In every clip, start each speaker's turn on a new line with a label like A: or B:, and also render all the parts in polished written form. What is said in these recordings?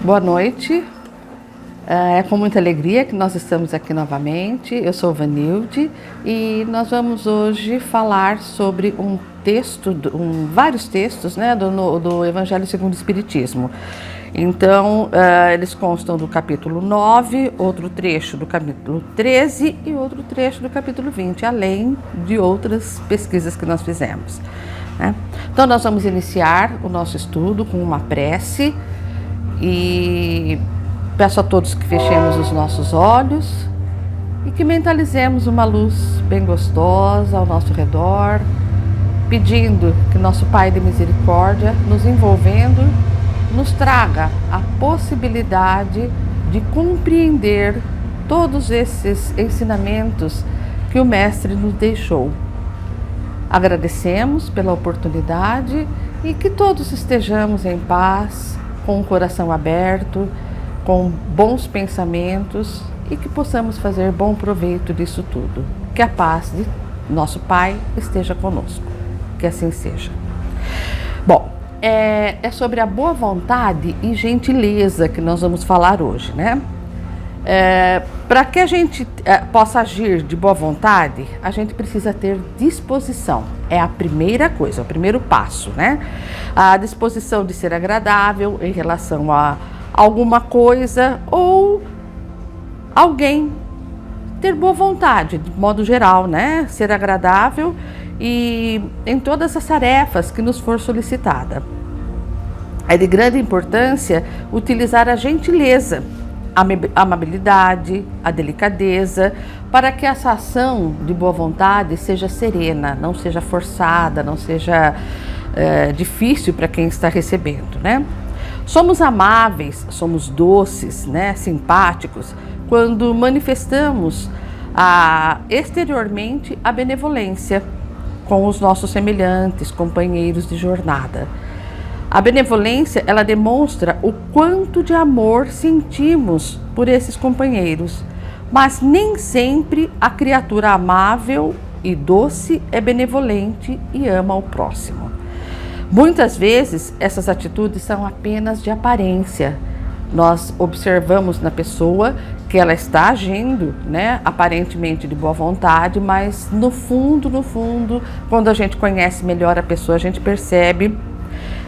A: Boa noite, é com muita alegria que nós estamos aqui novamente. Eu sou Vanilde e nós vamos hoje falar sobre vários textos, né, do Evangelho segundo o Espiritismo. Então, eles constam do capítulo 9, outro trecho do capítulo 13 e outro trecho do capítulo 20, além de outras pesquisas que nós fizemos, né? Então, nós vamos iniciar o nosso estudo com uma prece e peço a todos que fechemos os nossos olhos e que mentalizemos uma luz bem gostosa ao nosso redor, pedindo que nosso Pai de Misericórdia, nos envolvendo, nos traga a possibilidade de compreender todos esses ensinamentos que o Mestre nos deixou. Agradecemos pela oportunidade e que todos estejamos em paz, com o coração aberto, com bons pensamentos e que possamos fazer bom proveito disso tudo. Que a paz de nosso Pai esteja conosco. Que assim seja. Bom, é sobre a boa vontade e gentileza que nós vamos falar hoje, né? Para que a gente possa agir de boa vontade, a gente precisa ter disposição. É a primeira coisa, o primeiro passo, né? A disposição de ser agradável em relação a alguma coisa ou alguém. Ter boa vontade, de modo geral, né? Ser agradável e em todas as tarefas que nos for solicitada. É de grande importância utilizar a gentileza, a amabilidade, a delicadeza, para que essa ação de boa vontade seja serena, não seja forçada, não seja difícil para quem está recebendo, né? Somos amáveis, somos doces, né, simpáticos, quando manifestamos exteriormente a benevolência com os nossos semelhantes, companheiros de jornada. A benevolência, ela demonstra o quanto de amor sentimos por esses companheiros, mas nem sempre a criatura amável e doce é benevolente e ama o próximo. Muitas vezes, essas atitudes são apenas de aparência. Nós observamos na pessoa que ela está agindo, né, aparentemente de boa vontade, mas no fundo, quando a gente conhece melhor a pessoa, a gente percebe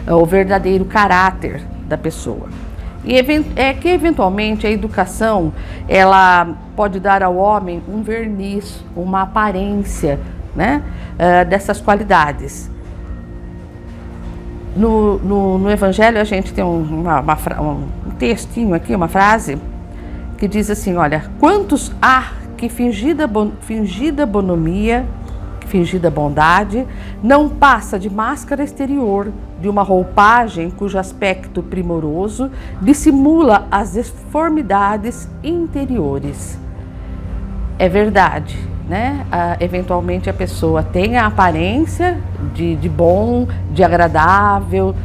A: o verdadeiro caráter da pessoa. E que eventualmente a educação, ela pode dar ao homem um verniz, uma aparência, né, dessas qualidades. No Evangelho a gente tem um textinho aqui, uma frase que diz assim, olha, quantos há que fingida bonomia, fingida bondade, não passa de máscara exterior, de uma roupagem cujo aspecto primoroso dissimula as deformidades interiores. É verdade, né? Eventualmente a pessoa tem a aparência de bom, de agradável,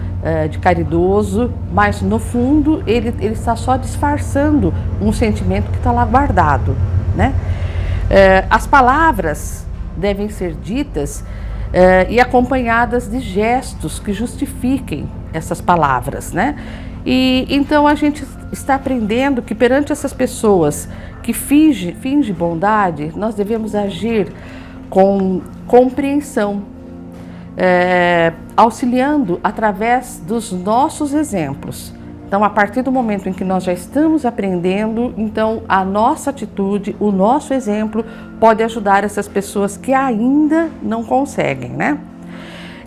A: de caridoso, mas no fundo ele está só disfarçando um sentimento que está lá guardado, né? As palavras devem ser ditas e acompanhadas de gestos que justifiquem essas palavras, né? E então a gente está aprendendo que perante essas pessoas que fingem bondade, nós devemos agir com compreensão, auxiliando através dos nossos exemplos. Então, a partir do momento em que nós já estamos aprendendo, então a nossa atitude, o nosso exemplo pode ajudar essas pessoas que ainda não conseguem, né?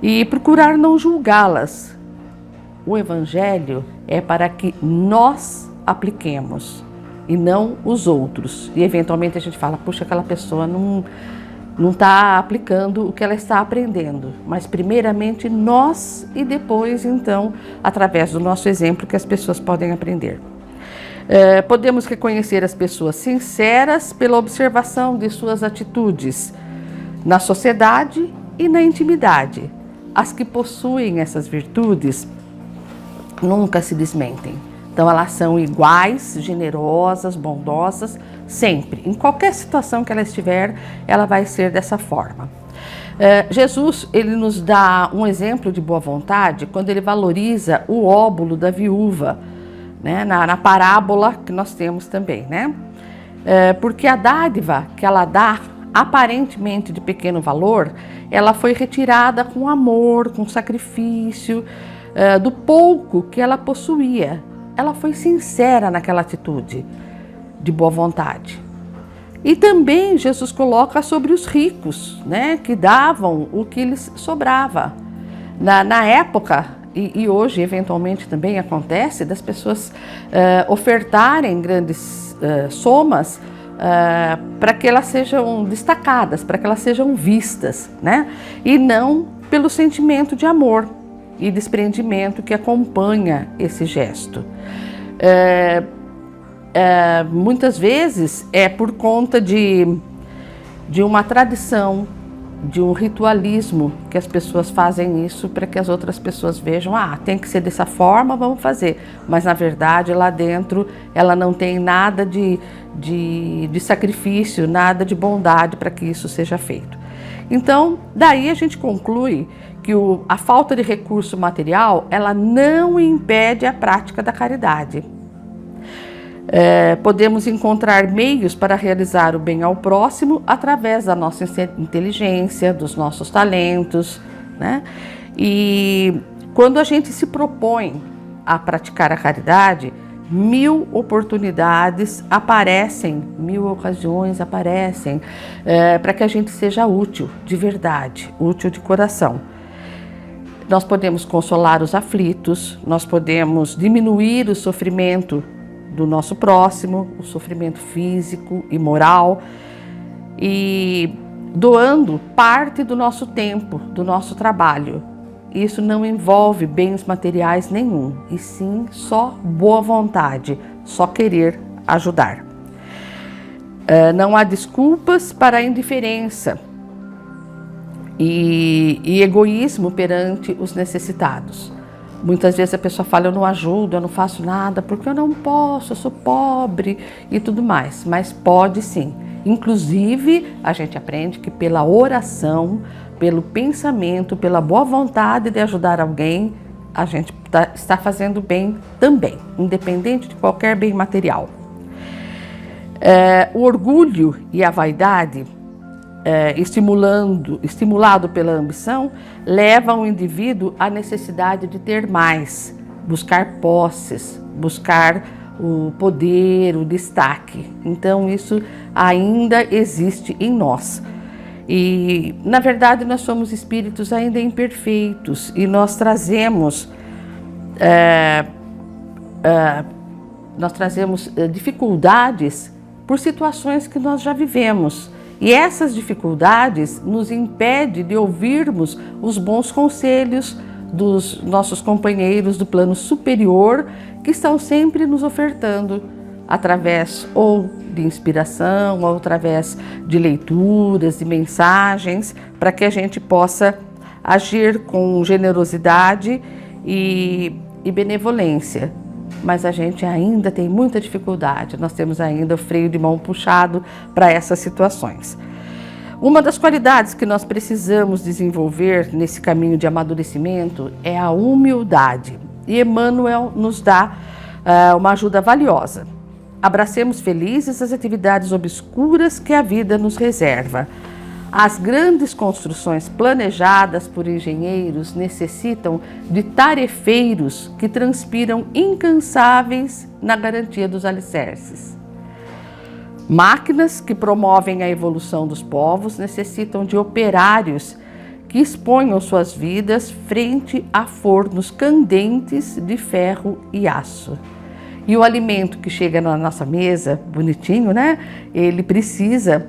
A: E procurar não julgá-las. O Evangelho é para que nós apliquemos e não os outros. E eventualmente a gente fala, puxa, aquela pessoa não está aplicando o que ela está aprendendo, mas primeiramente nós e depois, então, através do nosso exemplo que as pessoas podem aprender. Podemos reconhecer as pessoas sinceras pela observação de suas atitudes na sociedade e na intimidade. As que possuem essas virtudes nunca se desmentem. Então elas são iguais, generosas, bondosas, sempre. Em qualquer situação que ela estiver, ela vai ser dessa forma. Jesus, ele nos dá um exemplo de boa vontade quando ele valoriza o óbolo da viúva, né? Na parábola que nós temos também, né? Porque a dádiva que ela dá, aparentemente de pequeno valor, ela foi retirada com amor, com sacrifício, do pouco que ela possuía. Ela foi sincera naquela atitude de boa vontade. E também Jesus coloca sobre os ricos, né, que davam o que lhes sobrava. Na época, e hoje eventualmente também acontece, das pessoas ofertarem grandes somas para que elas sejam destacadas, para que elas sejam vistas, né? E não pelo sentimento de amor e desprendimento que acompanha esse gesto. Muitas vezes é por conta de uma tradição, de um ritualismo, que as pessoas fazem isso para que as outras pessoas vejam, tem que ser dessa forma, vamos fazer. Mas na verdade lá dentro ela não tem nada de sacrifício, nada de bondade para que isso seja feito. Então, daí a gente conclui que a falta de recurso material, ela não impede a prática da caridade. Podemos encontrar meios para realizar o bem ao próximo através da nossa inteligência, dos nossos talentos, né? E quando a gente se propõe a praticar a caridade, 1000 oportunidades aparecem, 1000 ocasiões aparecem para que a gente seja útil de verdade, útil de coração. Nós podemos consolar os aflitos, nós podemos diminuir o sofrimento do nosso próximo, o sofrimento físico e moral, e doando parte do nosso tempo, do nosso trabalho. Isso não envolve bens materiais nenhum, e sim só boa vontade, só querer ajudar. Não há desculpas para a indiferença e egoísmo perante os necessitados. Muitas vezes a pessoa fala, eu não ajudo, eu não faço nada, porque eu não posso, eu sou pobre e tudo mais. Mas pode sim. Inclusive, a gente aprende que pela oração, pelo pensamento, pela boa vontade de ajudar alguém, a gente está fazendo bem também, independente de qualquer bem material. O orgulho e a vaidade, estimulado pela ambição, leva o indivíduo à necessidade de ter mais, buscar posses, buscar o poder, o destaque. Então isso ainda existe em nós. E na verdade nós somos espíritos ainda imperfeitos e nós trazemos dificuldades por situações que nós já vivemos. E essas dificuldades nos impedem de ouvirmos os bons conselhos dos nossos companheiros do plano superior, que estão sempre nos ofertando, através ou de inspiração, ou através de leituras, de mensagens, para que a gente possa agir com generosidade e benevolência. Mas a gente ainda tem muita dificuldade, nós temos ainda o freio de mão puxado para essas situações. Uma das qualidades que nós precisamos desenvolver nesse caminho de amadurecimento é a humildade. E Emmanuel nos dá uma ajuda valiosa. Abracemos felizes as atividades obscuras que a vida nos reserva. As grandes construções planejadas por engenheiros necessitam de tarefeiros que transpiram incansáveis na garantia dos alicerces. Máquinas que promovem a evolução dos povos necessitam de operários que exponham suas vidas frente a fornos candentes de ferro e aço. E o alimento que chega na nossa mesa, bonitinho, né? Ele precisa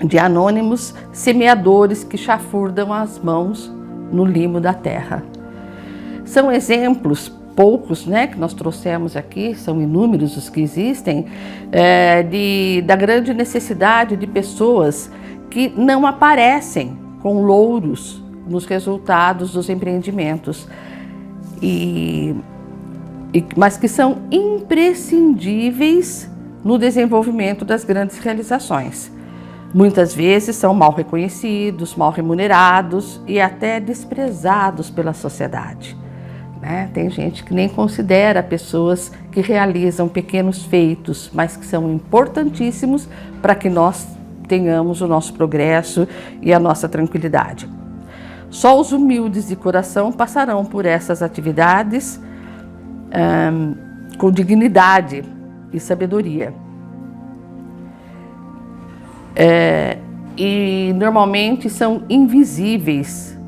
A: de anônimos semeadores que chafurdam as mãos no limo da terra. São exemplos, poucos, né, que nós trouxemos aqui, são inúmeros os que existem, da grande necessidade de pessoas que não aparecem com louros nos resultados dos empreendimentos, mas que são imprescindíveis no desenvolvimento das grandes realizações. Muitas vezes são mal reconhecidos, mal remunerados e até desprezados pela sociedade. né? Tem gente que nem considera pessoas que realizam pequenos feitos, mas que são importantíssimos para que nós tenhamos o nosso progresso e a nossa tranquilidade. Só os humildes de coração passarão por essas atividades com dignidade e sabedoria. E normalmente são invisíveis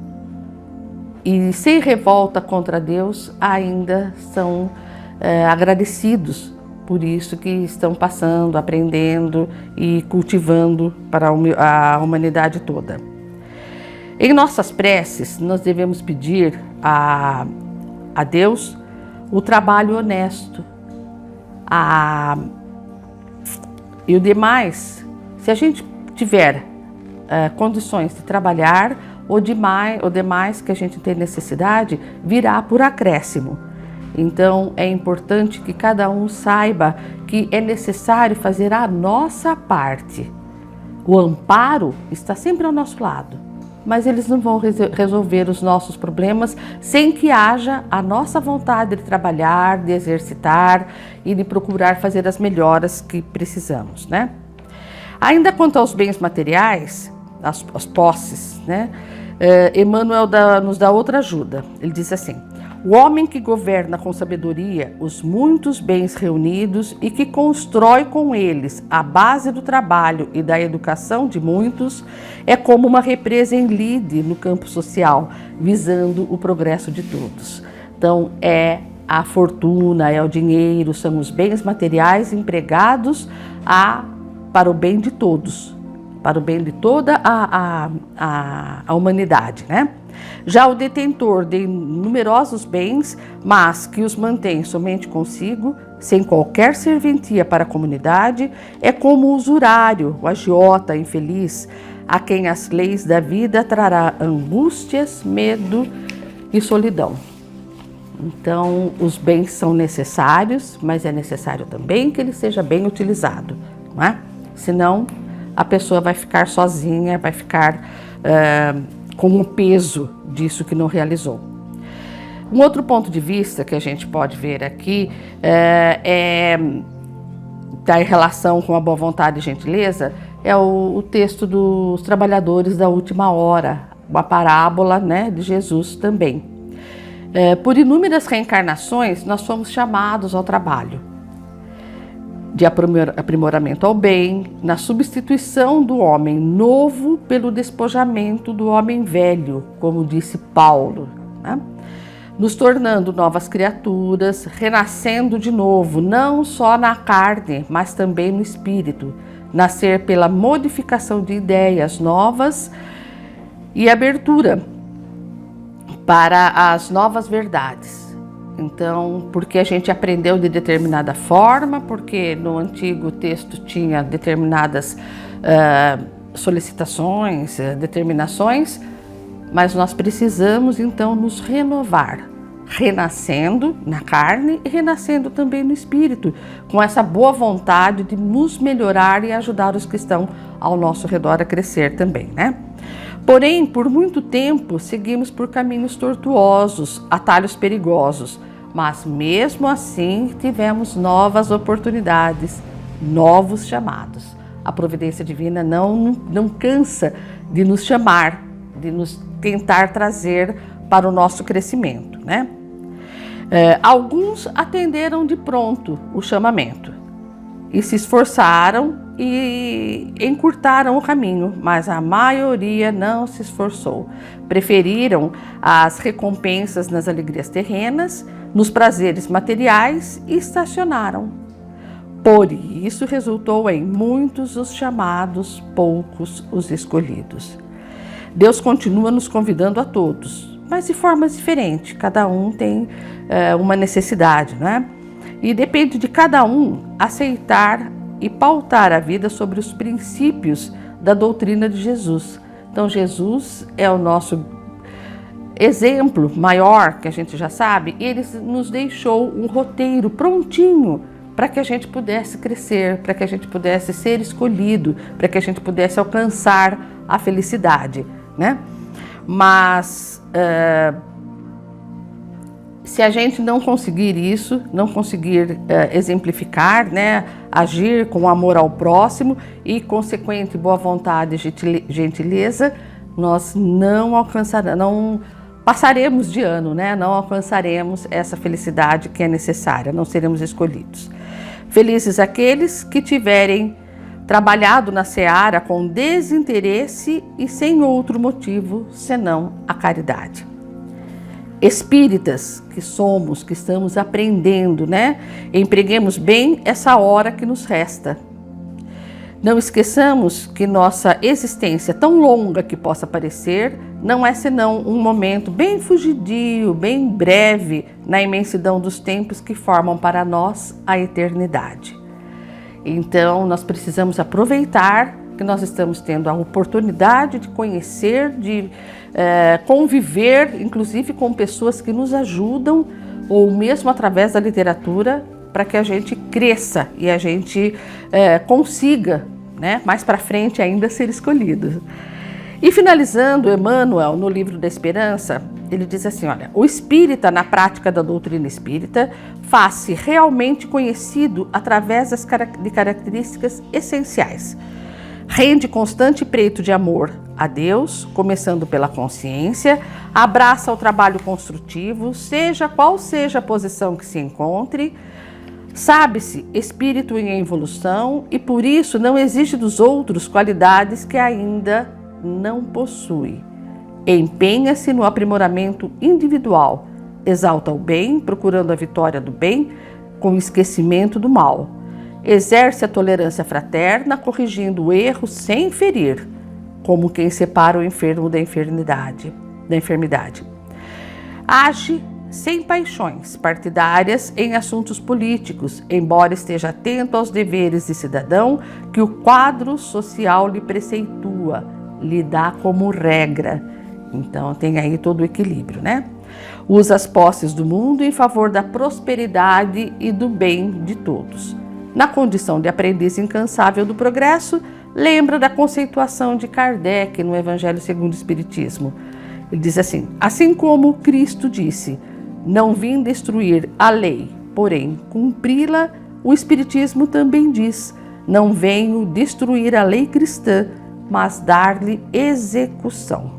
A: e sem revolta contra Deus ainda são agradecidos por isso que estão passando, aprendendo e cultivando para a humanidade toda. Em nossas preces, nós devemos pedir a Deus o trabalho honesto. E o demais, se a gente tiver condições de trabalhar, o demais que a gente tem necessidade virá por acréscimo. Então é importante que cada um saiba que é necessário fazer a nossa parte. O amparo está sempre ao nosso lado, mas eles não vão resolver os nossos problemas sem que haja a nossa vontade de trabalhar, de exercitar e de procurar fazer as melhoras que precisamos, né? Ainda quanto aos bens materiais, as posses, né? Emmanuel nos dá outra ajuda. Ele diz assim: o homem que governa com sabedoria os muitos bens reunidos e que constrói com eles a base do trabalho e da educação de muitos é como uma represa em lide no campo social, visando o progresso de todos. Então, é a fortuna, é o dinheiro, são os bens materiais empregados para o bem de todos, para o bem de toda a humanidade, né? Já o detentor de numerosos bens, mas que os mantém somente consigo, sem qualquer serventia para a comunidade, é como o usurário, o agiota infeliz, a quem as leis da vida trará angústias, medo e solidão. Então, os bens são necessários, mas é necessário também que ele seja bem utilizado, não é? Senão, a pessoa vai ficar sozinha, vai ficar com o peso disso que não realizou. Um outro ponto de vista que a gente pode ver aqui está em relação com a boa vontade e gentileza, é o texto dos trabalhadores da última hora, uma parábola, né, de Jesus também. Por inúmeras reencarnações, nós fomos chamados ao trabalho de aprimoramento ao bem, na substituição do homem novo pelo despojamento do homem velho, como disse Paulo, né? Nos tornando novas criaturas, renascendo de novo, não só na carne, mas também no espírito, nascer pela modificação de ideias novas e abertura para as novas verdades. Então, porque a gente aprendeu de determinada forma, porque no antigo texto tinha determinadas solicitações, determinações, mas nós precisamos então nos renovar, renascendo na carne e renascendo também no espírito, com essa boa vontade de nos melhorar e ajudar os que estão ao nosso redor a crescer também, né? Porém, por muito tempo, seguimos por caminhos tortuosos, atalhos perigosos, mas mesmo assim tivemos novas oportunidades, novos chamados. A providência divina não cansa de nos chamar, de nos tentar trazer para o nosso crescimento, né? Alguns atenderam de pronto o chamamento e se esforçaram e encurtaram o caminho, mas a maioria não se esforçou. Preferiram as recompensas nas alegrias terrenas, nos prazeres materiais e estacionaram. Por isso resultou em muitos os chamados, poucos os escolhidos. Deus continua nos convidando a todos, mas de formas diferentes. Cada um tem uma necessidade, né? E depende de cada um aceitar e pautar a vida sobre os princípios da doutrina de Jesus. Então, Jesus é o nosso exemplo maior, que a gente já sabe. Ele nos deixou um roteiro prontinho para que a gente pudesse crescer, para que a gente pudesse ser escolhido, para que a gente pudesse alcançar a felicidade, né? Mas Se a gente não conseguir isso, não conseguir exemplificar, né, agir com amor ao próximo e consequente boa vontade e gentileza, nós não passaremos de ano, né? Não alcançaremos essa felicidade que é necessária, não seremos escolhidos. Felizes aqueles que tiverem trabalhado na seara com desinteresse e sem outro motivo senão a caridade. Espíritas que somos, que estamos aprendendo, né? Empreguemos bem essa hora que nos resta. Não esqueçamos que nossa existência, tão longa que possa parecer, não é senão um momento bem fugidio, bem breve, na imensidão dos tempos que formam para nós a eternidade. Então, nós precisamos aproveitar que nós estamos tendo a oportunidade de conhecer, de conviver, inclusive com pessoas que nos ajudam, ou mesmo através da literatura, para que a gente cresça e a gente consiga, né, mais para frente ainda ser escolhido. E finalizando, Emmanuel, no livro da Esperança, ele diz assim, olha, o espírita na prática da doutrina espírita faz-se realmente conhecido através de características essenciais. Rende constante preito de amor a Deus, começando pela consciência, abraça o trabalho construtivo, seja qual seja a posição que se encontre, sabe-se espírito em evolução e por isso não exige dos outros qualidades que ainda não possui. Empenha-se no aprimoramento individual, exalta o bem, procurando a vitória do bem, com esquecimento do mal. Exerce a tolerância fraterna, corrigindo o erro sem ferir, como quem separa o enfermo da enfermidade. Age sem paixões partidárias em assuntos políticos, embora esteja atento aos deveres de cidadão que o quadro social lhe preceitua, lhe dá como regra. Então tem aí todo o equilíbrio, né? Usa as posses do mundo em favor da prosperidade e do bem de todos. Na condição de aprendiz incansável do progresso, lembra da conceituação de Kardec no Evangelho segundo o Espiritismo. Ele diz assim como Cristo disse, não vim destruir a lei, porém cumpri-la, o Espiritismo também diz, não venho destruir a lei cristã, mas dar-lhe execução.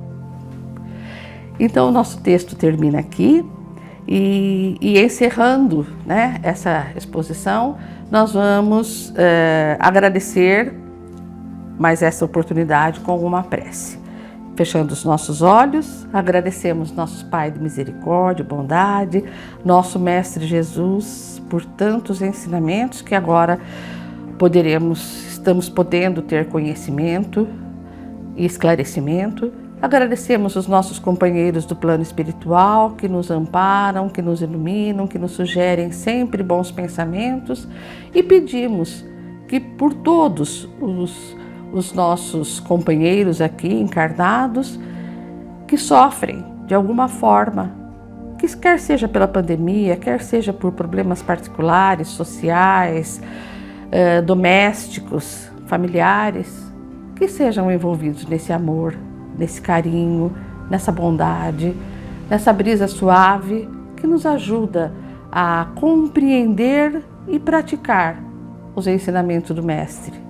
A: Então o nosso texto termina aqui e encerrando, né, essa exposição, nós vamos agradecer mais essa oportunidade com uma prece. Fechando os nossos olhos, agradecemos nosso Pai de misericórdia, bondade, nosso Mestre Jesus, por tantos ensinamentos que agora estamos podendo ter conhecimento e esclarecimento. Agradecemos os nossos companheiros do plano espiritual que nos amparam, que nos iluminam, que nos sugerem sempre bons pensamentos e pedimos que por todos os nossos companheiros aqui encarnados que sofrem de alguma forma, que quer seja pela pandemia, quer seja por problemas particulares, sociais, domésticos, familiares, que sejam envolvidos nesse amor, nesse carinho, nessa bondade, nessa brisa suave que nos ajuda a compreender e praticar os ensinamentos do Mestre.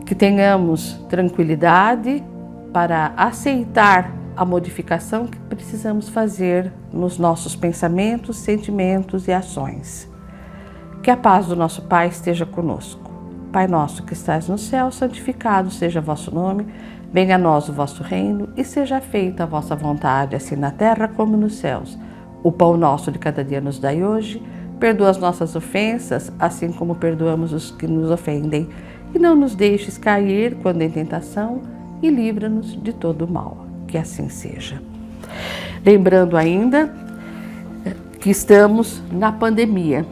A: Que tenhamos tranquilidade para aceitar a modificação que precisamos fazer nos nossos pensamentos, sentimentos e ações. Que a paz do nosso Pai esteja conosco. Pai nosso que estás no céu, santificado seja vosso nome, venha a nós o vosso reino e seja feita a vossa vontade, assim na terra como nos céus. O pão nosso de cada dia nos dai hoje, perdoa as nossas ofensas, assim como perdoamos os que nos ofendem. E não nos deixes cair quando em tentação e livra-nos de todo o mal. Que assim seja. Lembrando ainda que estamos na pandemia.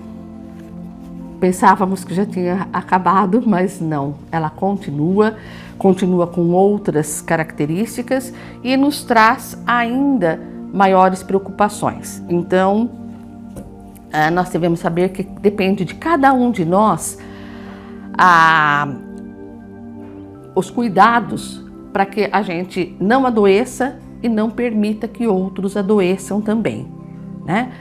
A: Pensávamos que já tinha acabado, mas não. Ela continua com outras características e nos traz ainda maiores preocupações. Então, nós devemos saber que depende de cada um de nós os cuidados para que a gente não adoeça e não permita que outros adoeçam também. né?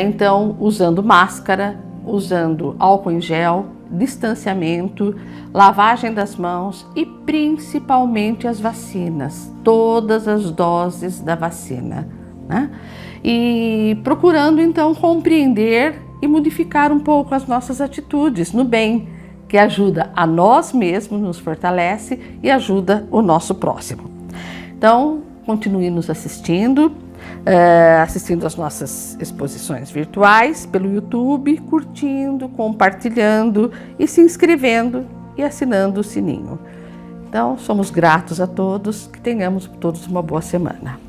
A: Então, usando máscara, usando álcool em gel, distanciamento, lavagem das mãos e principalmente as vacinas, todas as doses da vacina, né? E procurando então compreender e modificar um pouco as nossas atitudes no bem, que ajuda a nós mesmos, nos fortalece e ajuda o nosso próximo. Então, continue nos assistindo, assistindo às nossas exposições virtuais pelo YouTube, curtindo, compartilhando e se inscrevendo e assinando o sininho. Então, somos gratos a todos, que tenhamos todos uma boa semana.